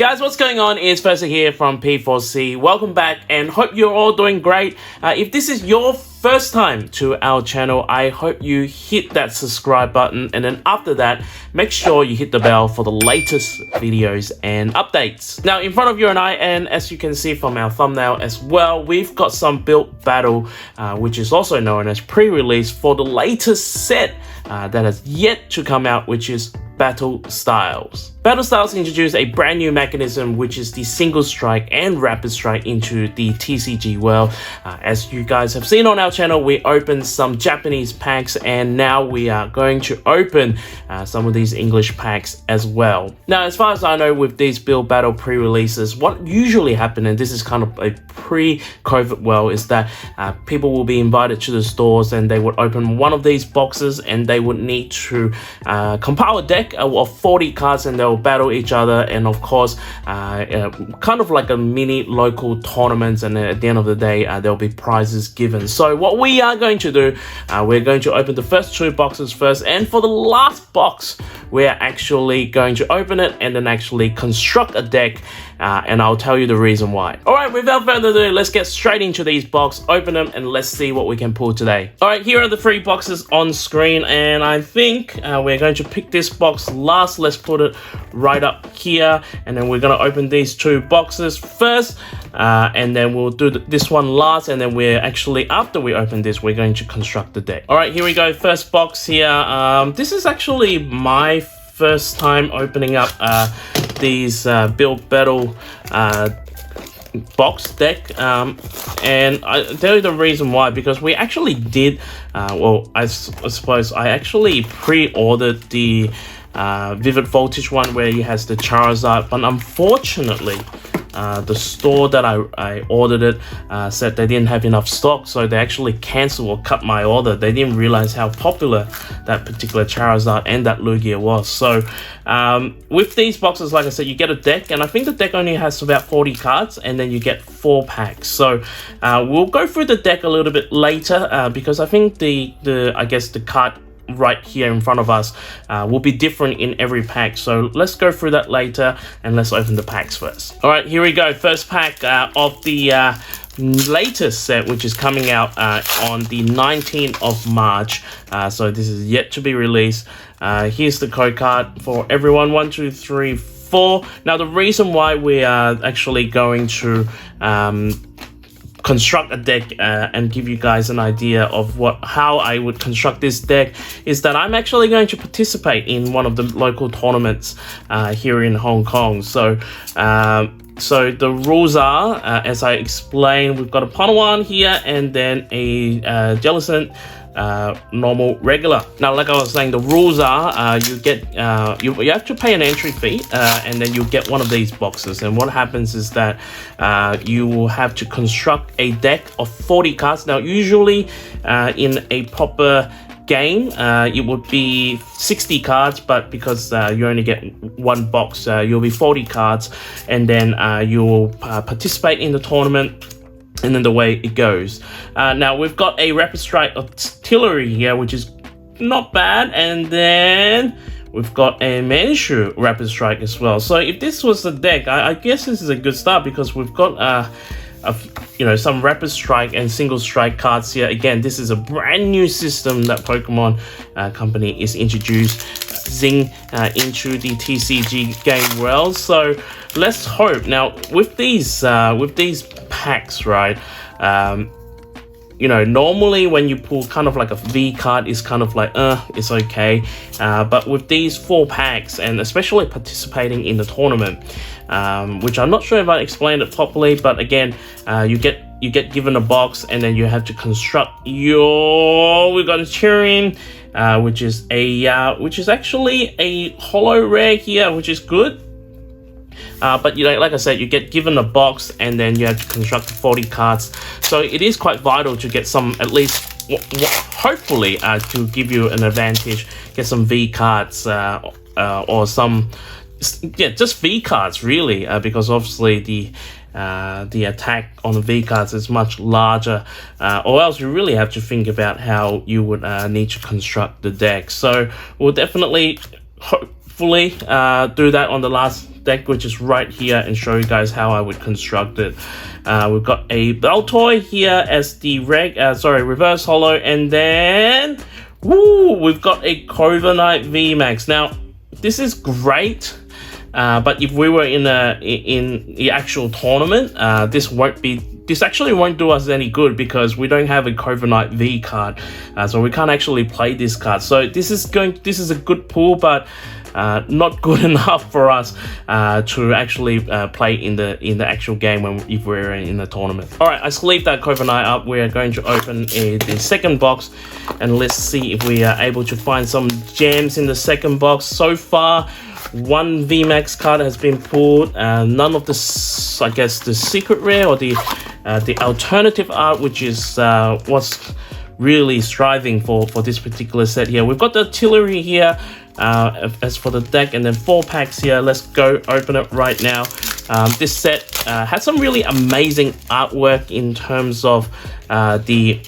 Guys, what's going on? It's Percy here from P4C. Welcome back and hope you're all doing great. If this is your first time to our channel, I hope you hit that subscribe button, and then after that, make sure you hit the bell for the latest videos and updates. Now, in front of you and I, and as you can see from our thumbnail as well, we've got some build battle, which is also known as pre-release for the latest set that has yet to come out, which is Battle Styles. Battle Styles introduced a brand new mechanism, which is the single strike and rapid strike into the TCG world. As you guys have seen on our channel, we opened some Japanese packs, and now we are going to open some of these English packs as well. Now, as far as I know, with these build battle pre-releases, what usually happens, and this is kind of a pre-COVID world, is that people will be invited to the stores and they would open one of these boxes, and they would need to compile a deck of 40 cards, and they'll battle each other, and of course kind of like a mini local tournament, and at the end of the day there'll be prizes given. So what we are going to do, we're going to open the first two boxes first, and for the last box we're actually going to open it and then actually construct a deck, and I'll tell you the reason why. Alright, without further ado, let's get straight into these boxes, open them, and let's see what we can pull today. Alright, here are the three boxes on screen, and I think we're going to pick this box last. Let's put it right up here, and then we're going to open these two boxes first, and then we'll do this one last, and then we're actually, after we open this, we're going to construct the deck. Alright, here we go, first box here. This is actually my first time opening up these build battle box deck, and I'll tell you the reason why, because we actually did well, I suppose I actually pre-ordered the Vivid Voltage one where it has the Charizard, but unfortunately the store that I ordered it said they didn't have enough stock, so they actually canceled or cut my order. They didn't realize how popular that particular Charizard and that Lugia was. So with these boxes, like I said, you get a deck, and I think the deck only has about 40 cards, and then you get 4 packs. So we'll go through the deck a little bit later, because I think I guess the card right here in front of us will be different in every pack. So let's go through that later, and let's open the packs first. All right, here we go. First pack of the latest set, which is coming out on the 19th of March. So this is yet to be released. Here's the code card for everyone. 1, 2, 3, 4. Now, the reason why we are actually going to construct a deck and give you guys an idea of how I would construct this deck is that I'm actually going to participate in one of the local tournaments here in Hong Kong. So so the rules are, as I explained, we've got a Padawan here, and then a Jellicent normal regular. Now, like I was saying, the rules are you get you have to pay an entry fee, and then you get one of these boxes, and what happens is that you will have to construct a deck of 40 cards. Now, usually in a proper game it would be 60 cards, but because you only get one box, you'll be 40 cards, and then you'll participate in the tournament. And then the way it goes. Now, we've got a Rapid Strike Artillery here, which is not bad. And then we've got a Manchu Rapid Strike as well. So if this was the deck, I guess this is a good start, because we've got some Rapid Strike and Single Strike cards here. Again, this is a brand new system that Pokemon Company is introducing into the TCG game world. So let's hope. Now, with these packs, right, normally when you pull kind of like a V card, is kind of like it's okay, but with these 4 packs, and especially participating in the tournament, which I'm not sure if I explained it properly, but again, you get given a box, and then you have to construct your, we've got a Tyranny, which is actually a holo rare here, which is good. But like I said, you get given a box, and then you have to construct 40 cards. So it is quite vital to get some, at least hopefully to give you an advantage, get some V cards or some, just V cards really, because obviously the attack on the V cards is much larger, or else you really have to think about how you would need to construct the deck. So we'll definitely hope hopefully do that on the last deck, which is right here, and show you guys how I would construct it. We've got a Baltoy here as the reverse holo, and then we've got a Corviknight VMAX. Now this is great, but if we were in the actual tournament, this actually won't do us any good because we don't have a Corviknight V card, so we can't actually play this card. So this is a good pull, but not good enough for us to actually play in the actual game if we're in the tournament. All right, I sleeved that Corviknight up. We are going to open the second box, and let's see if we are able to find some gems in the second box. So far, one VMAX card has been pulled. None of the, I guess, the secret rare or the alternative art, which is what's really striving for this particular set here. We've got the artillery here as for the deck, and then 4 packs here. Let's go open it right now. This set has some really amazing artwork in terms of the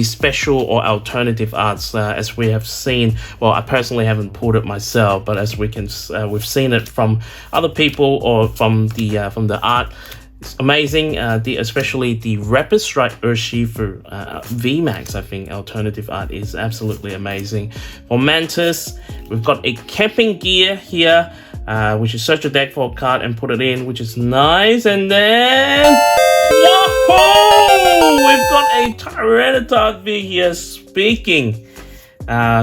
special or alternative arts, as we have seen. Well, I personally haven't pulled it myself, but as we've seen it from other people or from the art. It's amazing, especially the Rapid Strike Urshifu VMAX. I think alternative art is absolutely amazing. For Mantis, we've got a camping gear here, which is search your deck for a card and put it in, which is nice. And then, whoa! We've got a Tyranitar V here.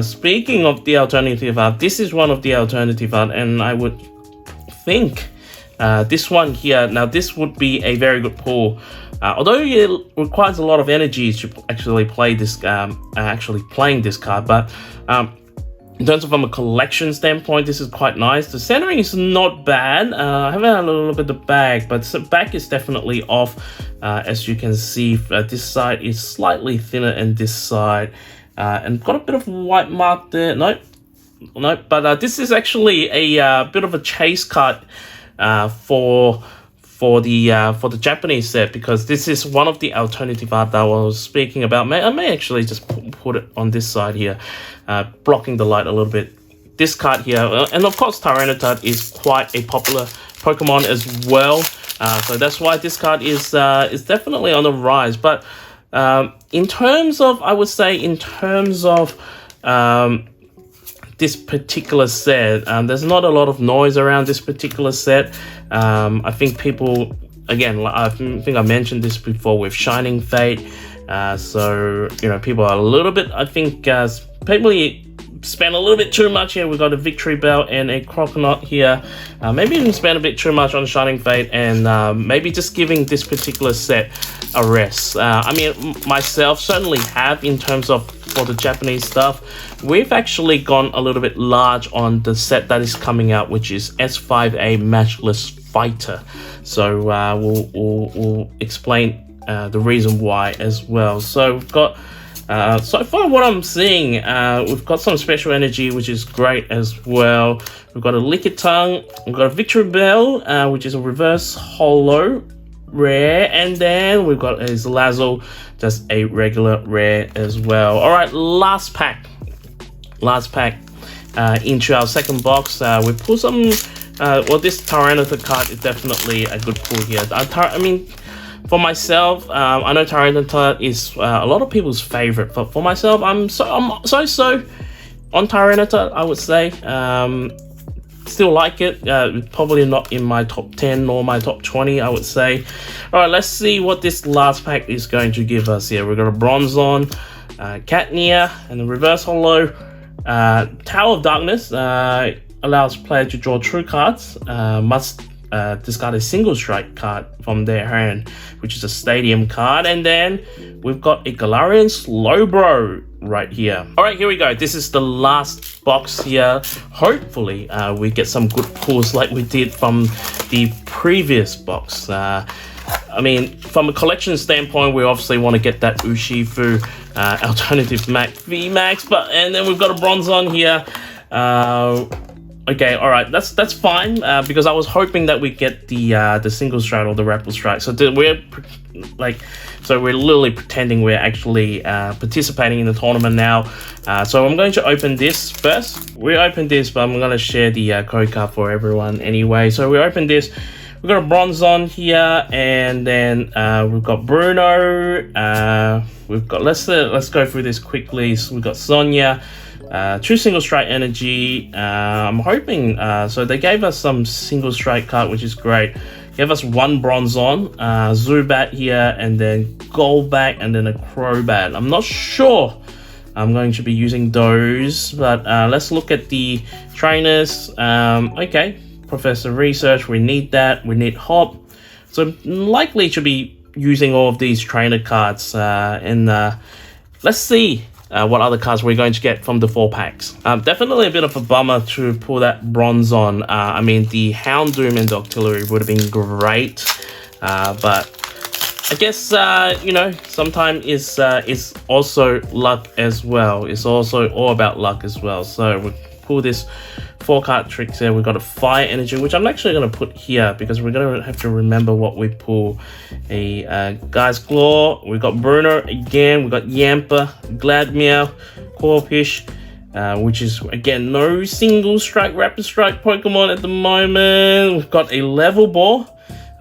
Speaking of the alternative art, this is one of the alternative art, and I would think this one here, now this would be a very good pull, although it requires a lot of energy to actually play this, playing this card. But in terms of from a collection standpoint, this is quite nice. The centering is not bad. I haven't had a look at the back, but the back is definitely off. As you can see, this side is slightly thinner than this side, and got a bit of white mark there. Nope. But this is actually a bit of a chase card for the Japanese set, because this is one of the alternative art that I was speaking about. I may actually just put it on this side here, blocking the light a little bit. This card here, and of course Tyranitar is quite a popular Pokemon as well, so that's why this card is definitely on the rise. But in terms of, I would say, in terms of this particular set, there's not a lot of noise around this particular set. I think people, again, I think I mentioned this before with Shining Fate, so people are a little bit, I think, people spend a little bit too much here. We've got a Victory Belt and a Croconaut here. Maybe even spend a bit too much on Shining Fate, and maybe just giving this particular set a rest. I mean, myself certainly have, in terms of for the Japanese stuff. We've actually gone a little bit large on the set that is coming out, which is S5A Matchless Fighter. So we'll explain the reason why as well. So we've got, so far what I'm seeing, we've got some special energy, which is great as well. We've got a Lickitung, we've got a Victory Bell, which is a reverse holo rare, and then we've got a Zalazzle, just a regular rare as well. All right, last pack into our second box. We pull some, well, this Tyranitar card is definitely a good pull here. I mean, for myself, I know Tyranitar is a lot of people's favorite, but for myself, I'm so on Tyranitar, I would say. Still like it, probably not in my top 10 nor my top 20, I would say. All right, let's see what this last pack is going to give us here. We've got a Bronzong, Catnia, and the reverse holo. Tower of Darkness allows player to draw true cards, must discard a single strike card from their hand, which is a stadium card. And then we've got a Galarian Slowbro right here. All right, here we go. This is the last box here. Hopefully we get some good pulls like we did from the previous box. I mean, from a collection standpoint, we obviously want to get that Urshifu alternative VMAX, and then we've got a Bronzong here. Okay, all right, that's fine because I was hoping that we get the single strike or the rapid strike. So we're literally pretending we're actually participating in the tournament now. So I'm going to open this first. We opened this, but I'm going to share the code card for everyone anyway. So we opened this. We've got a Bronzon here, and then we've got Bruno. We've got let's go through this quickly. So we've got Sonia. 2 single strike energy. I'm hoping so they gave us some single strike card, which is great. Gave us 1 Bronzon, Zubat here, and then Golbat, and then a Crobat. I'm not sure I'm going to be using those, but let's look at the trainers. Okay, Professor Research, we need that. We need Hop, so likely to be using all of these trainer cards. And let's see what other cards we're going to get from the 4 packs. Definitely a bit of a bummer to pull that Bronzon. I mean, the Houndoom and the Octillery would have been great, but I guess you know, sometimes it's also luck as well. It's also all about luck as well. So we pull this 4 card tricks here. We've got a Fire Energy, which I'm actually going to put here because we're going to have to remember what we pull. A Guy's Claw. We've got Bruno again. We've got Yamper, Gladmeow, Corphish, which is again no single strike rapid strike Pokemon at the moment. We've got a Level Ball,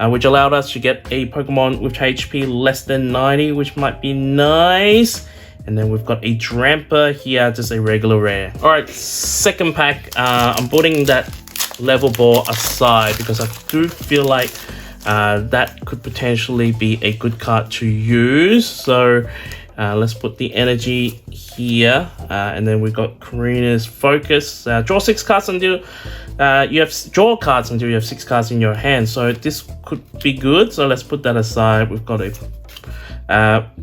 which allowed us to get a Pokemon with HP less than 90, which might be nice. And then we've got a Dramper here, just a regular rare. All right, second pack. I'm putting that Level Ball aside because I do feel like that could potentially be a good card to use. So let's put the energy here. And then we've got Karina's Focus. Draw 6 cards until you have 6 cards in your hand. So this could be good. So let's put that aside. We've got a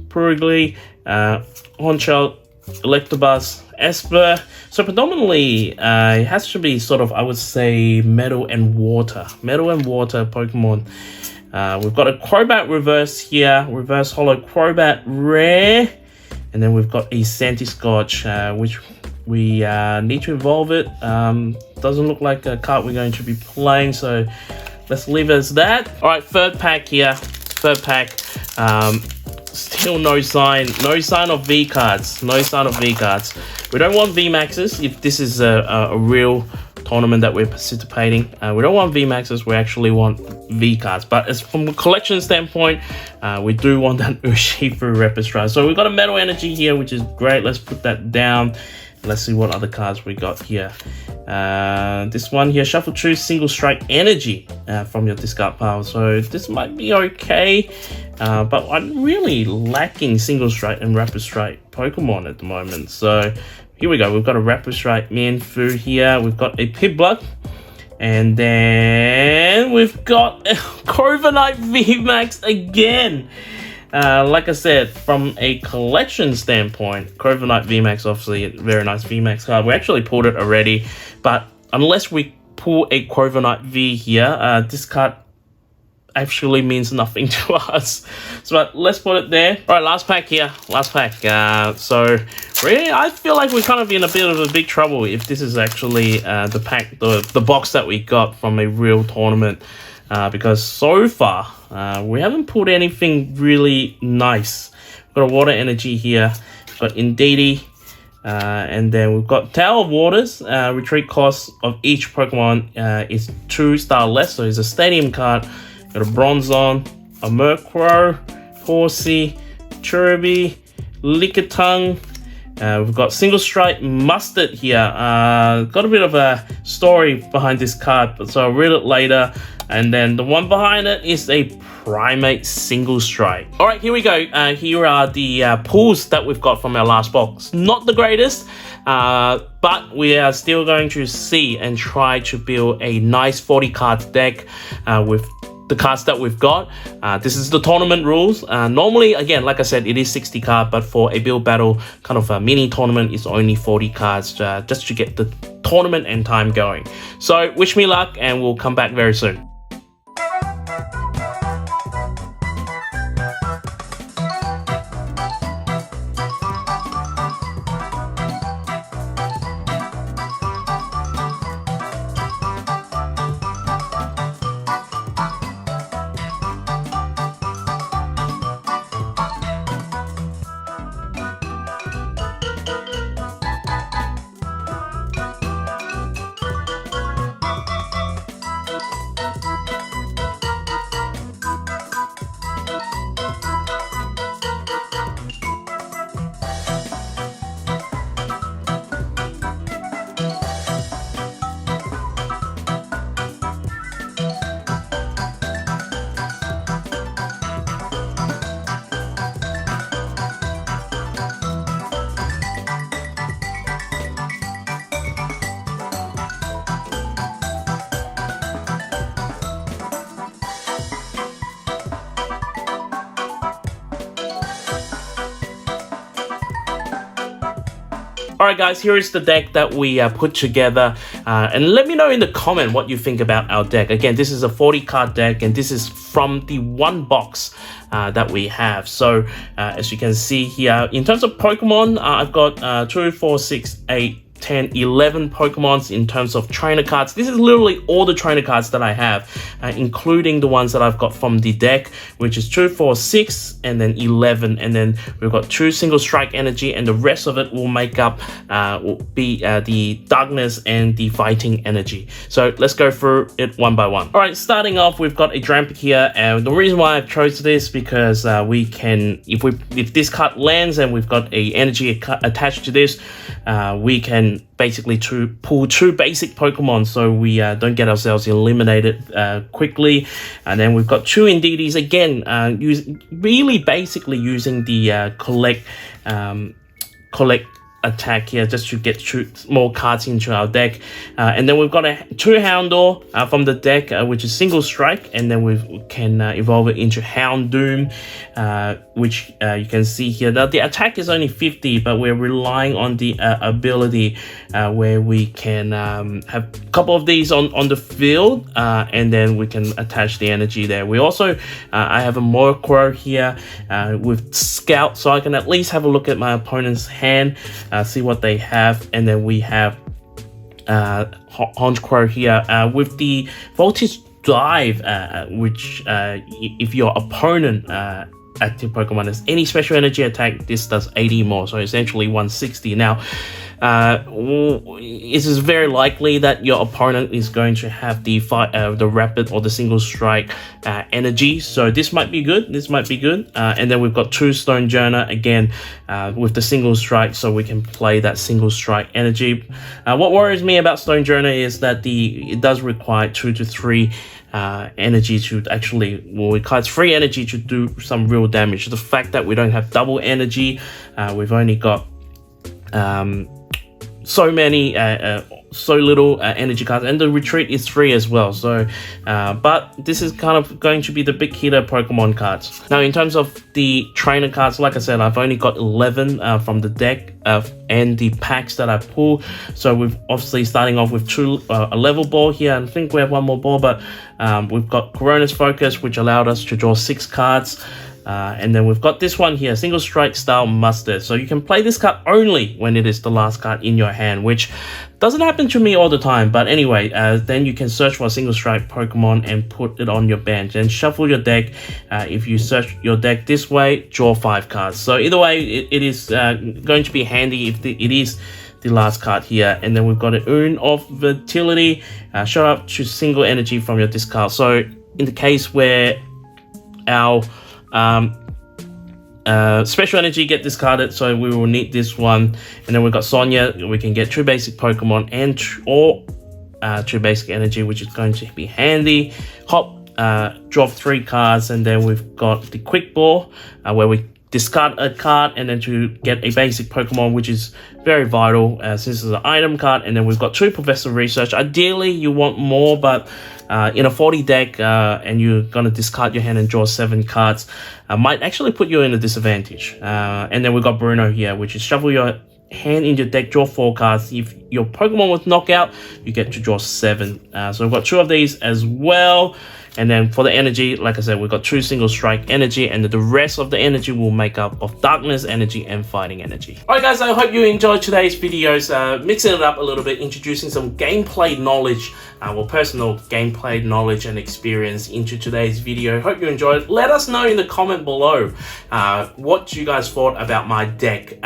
Purugly, Honchal, Electabuzz, Esper. So predominantly it has to be sort of, I would say, metal and water Pokemon. We've got a Crobat reverse here, reverse holo Crobat rare, and then we've got a Sandyscotch, which we need to evolve it. Doesn't look like a card we're going to be playing, so let's leave it as that. All right, third pack here. Still no sign of V cards. We don't want V maxes if this is a real tournament that we're participating. We don't want V maxes. We actually want V cards. But as from a collection standpoint, we do want that Urshifu Rapid Strike. So we've got a Metal Energy here, which is great. Let's put that down. Let's see what other cards we got here. This one here, Shuffle Choose Single Strike Energy from your discard pile. So this might be okay, but I'm really lacking Single Strike and Rapid Strike Pokemon at the moment. So here we go. We've got a Rapid Strike Mienfoo here. We've got a Piplup. And then we've got a Corviknight VMAX again. Like I said, from a collection standpoint, Corviknight VMAX, obviously a very nice VMAX card. We actually pulled it already, but unless we pull a Corviknight V here, this card actually means nothing to us. So but let's put it there. All right, last pack here. So really, I feel like we're kind of in a bit of a big trouble if this is actually the pack, the box that we got from a real tournament. Because so far, we haven't pulled anything really nice. We've got a Water Energy here, we've got Indeedee, and then we've got Tower of Waters. Retreat cost of each Pokemon is 2 star less, so it's a Stadium card. Got a Bronzon, a Murkrow, Horsey, Cherubi, Lickitung. We've got Single Strike Mustard here. Got a bit of a story behind this card, but so I'll read it later. And then the one behind it is a Primate Single Strike. All right, here we go. Here are the pulls that we've got from our last box. Not the greatest, but we are still going to see and try to build a nice 40 cards deck with the cards that we've got. This is the tournament rules. Normally, again, like I said, it is 60 cards, but for a build battle kind of a mini tournament, it's only 40 cards just to get the tournament and time going. So wish me luck, and we'll come back very soon. Alright guys, here is the deck that we put together, and let me know in the comment what you think about our deck. Again, this is a 40 card deck, and this is from the one box that we have. So as you can see here, in terms of Pokemon, I've got 2, 4, 6, 8, 10, 11 Pokemons in terms of trainer cards. This is literally all the trainer cards that I have, including the ones that I've got from the deck, which is 2, 4, 6, and then 11. And then we've got 2 single strike energy, and the rest of it will make up, will be the darkness and the fighting energy. So let's go through it one by one. All right, starting off, we've got a Drampic here, and the reason why I've chose this because we can, if this card lands and we've got a energy attached to this, we can basically pull 2 basic Pokemon, so we don't get ourselves eliminated quickly. And then we've got 2 Indeedys again, really basically using the collect attack here just to get 2 more cards into our deck. And then we've got a 2 Houndour from the deck, which is single strike, and then we can evolve it into Houndoom, which you can see here. Now the attack is only 50, but we're relying on the ability where we can have a couple of these on the field, and then we can attach the energy there. We also I have a Murkrow here with Scout, so I can at least have a look at my opponent's hand, see what they have. And then we have Honchkrow here with the Voltage Dive, which if your opponent active Pokemon has any special energy attack, this does 80 more, so essentially 160. Now it is very likely that your opponent is going to have the rapid or the single strike energy, so this might be good. And then we've got 2 Stonjourner again with the single strike, so we can play that single strike energy. What worries me about Stonjourner is that it does require 2 to 3 energy to actually, well, it requires 3 energy to do some real damage. The fact that we don't have double energy, we've only got so little energy cards, and the retreat is 3 as well. So but this is kind of going to be the big hitter Pokemon cards. Now in terms of the trainer cards, like I said, I've only got 11 from the deck and the packs that I pull. So we've obviously starting off with a level ball here, and I think we have 1 more ball, but we've got Corona's Focus, which allowed us to draw 6 cards. And then we've got this one here, Single Strike Style Mustard. So you can play this card only when it is the last card in your hand, which doesn't happen to me all the time. But anyway, then you can search for a Single Strike Pokemon and put it on your bench and shuffle your deck. If you search your deck this way, draw 5 cards. So either way, it is going to be handy if it is the last card here. And then we've got an Urn of Fertility, show up to single energy from your discard. So in the case where our special energy get discarded, so we will need this one. And then we've got Sonia, we can get 2 basic Pokemon and 2 basic energy, which is going to be handy. Hop, draw 3 cards, and then we've got the Quick Ball, where we discard a card and then to get a basic Pokemon, which is very vital since it's an item card. And then we've got 2 Professor Research. Ideally you want more, but in a 40 deck and you're gonna discard your hand and draw 7 cards, might actually put you in a disadvantage. And then we've got Bruno here, which is shuffle your hand in your deck, draw 4 cards. If your Pokemon was knockout, you get to draw 7. So we've got 2 of these as well. And then for the energy, like I said, we've got 2 single strike energy, and the rest of the energy will make up of darkness energy and fighting energy. Alright guys, I hope you enjoyed today's videos, mixing it up a little bit, introducing some gameplay knowledge, well, personal gameplay knowledge and experience into today's video. Hope you enjoyed. Let us know in the comment below what you guys thought about my deck,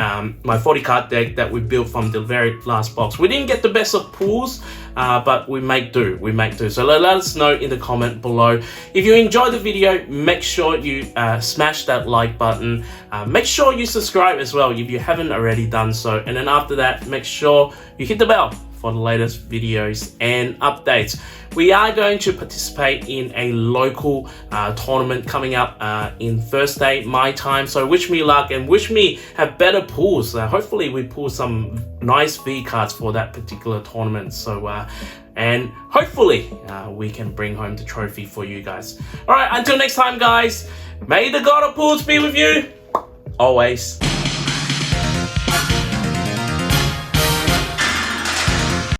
my 40 card deck that we built from the very last box. We didn't get the best of pools, but we make do. So let us know in the comment below. If you enjoyed the video, make sure you smash that like button. Make sure you subscribe as well if you haven't already done so. And then after that, make sure you hit the bell for the latest videos and updates. We are going to participate in a local tournament coming up in Thursday, my time. So wish me luck and wish me have better pulls. Hopefully we pull some nice V cards for that particular tournament. So and hopefully we can bring home the trophy for you guys. All right, until next time, guys. May the God of Pools be with you always.